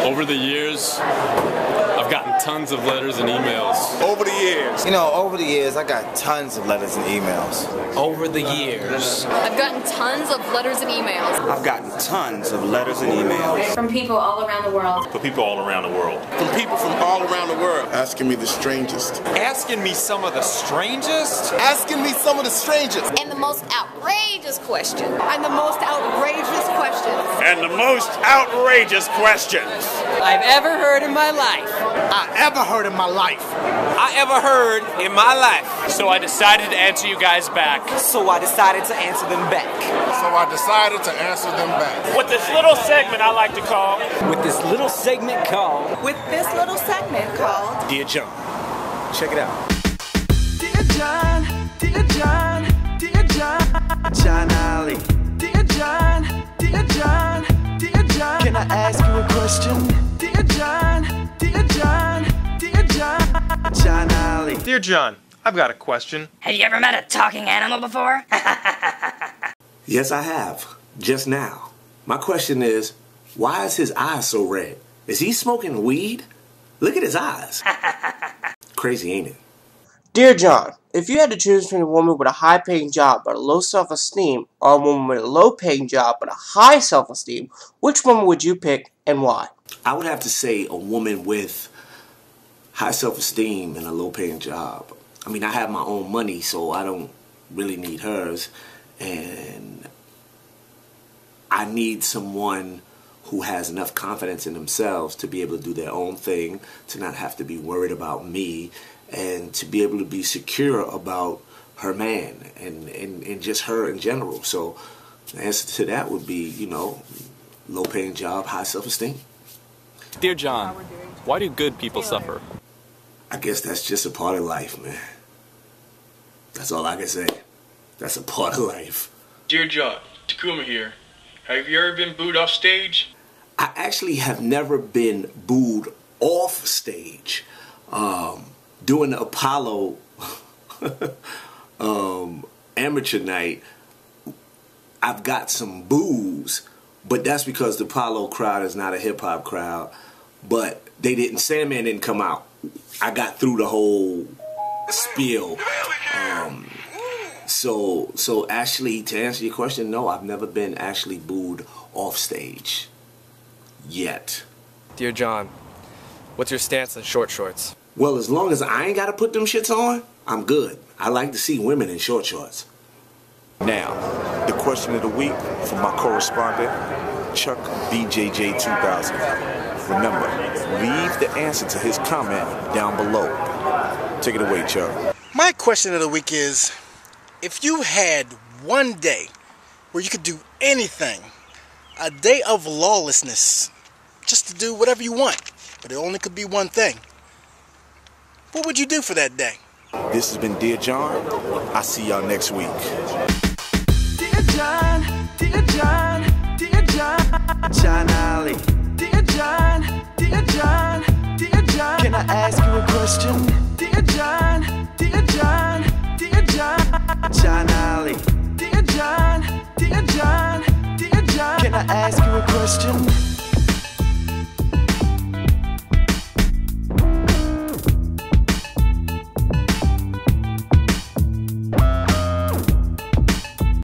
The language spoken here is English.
Over the years, I've gotten tons of letters and emails. Over the years. You know, over the years, I got tons of letters and emails. Over the years. I've gotten tons of letters and emails. I've gotten tons of letters and emails. From people all around the world. For people all around the world. From people from all around the world. Asking me the strangest. Asking me some of the strangest? Asking me some of the strangest. And the most outrageous questions. And the most outrageous questions. And the most outrageous questions I've ever heard in my life. I ever heard in my life. I ever heard in my life. So I decided to answer you guys back. So I decided to answer them back. So I decided to answer them back. With this little segment I like to call... With this little segment called... Dear John. Check it out. Dear John, dear John, dear John, JohnOllie. Dear John, dear John, dear John. Can I ask you a question? Dear John, dear John, dear John, JohnOllie. Dear John, I've got a question. Have you ever met a talking animal before? Yes, I have. Just now. My question is, why is his eyes so red? Is he smoking weed? Look at his eyes. Crazy, ain't it? Dear John, if you had to choose between a woman with a high-paying job but a low self-esteem or a woman with a low-paying job but a high self-esteem, which woman would you pick and why? I would have to say a woman with high self-esteem and a low-paying job. I mean, I have my own money, so I don't really need hers. And I need someone who has enough confidence in themselves to be able to do their own thing, to not have to be worried about me, and to be able to be secure about her man and just her in general. So the answer to that would be, you know, low-paying job, high self-esteem. Dear John, why do good people suffer? I guess that's just a part of life, man. That's all I can say. That's a part of life. Dear John, Takuma here. Have you ever been booed off stage? I actually have never been booed off stage. Doing the Apollo amateur night, I've got some boos, but that's because the Apollo crowd is not a hip-hop crowd. But they didn't, Sandman didn't come out. I got through the whole spiel. So actually, to answer your question, no, I've never been actually booed off stage. Yet. Dear John, what's your stance on short shorts? Well, as long as I ain't got to put them shits on, I'm good. I like to see women in short shorts. Now, the question of the week from my correspondent, Chuck BJJ 2000. Remember, leave the answer to his comment down below. Take it away, Chuck. My question of the week is, if you had one day where you could do anything, a day of lawlessness, just to do whatever you want, but it only could be one thing, what would you do for that day? This has been Dear John. I'll see y'all next week. Dear John, dear John, dear John, JohnOllie. Dear John, dear John, dear John. Can I ask you a question? Dear John, dear John, dear John, JohnOllie. Dear John, dear John, dear John. Can I ask you a question?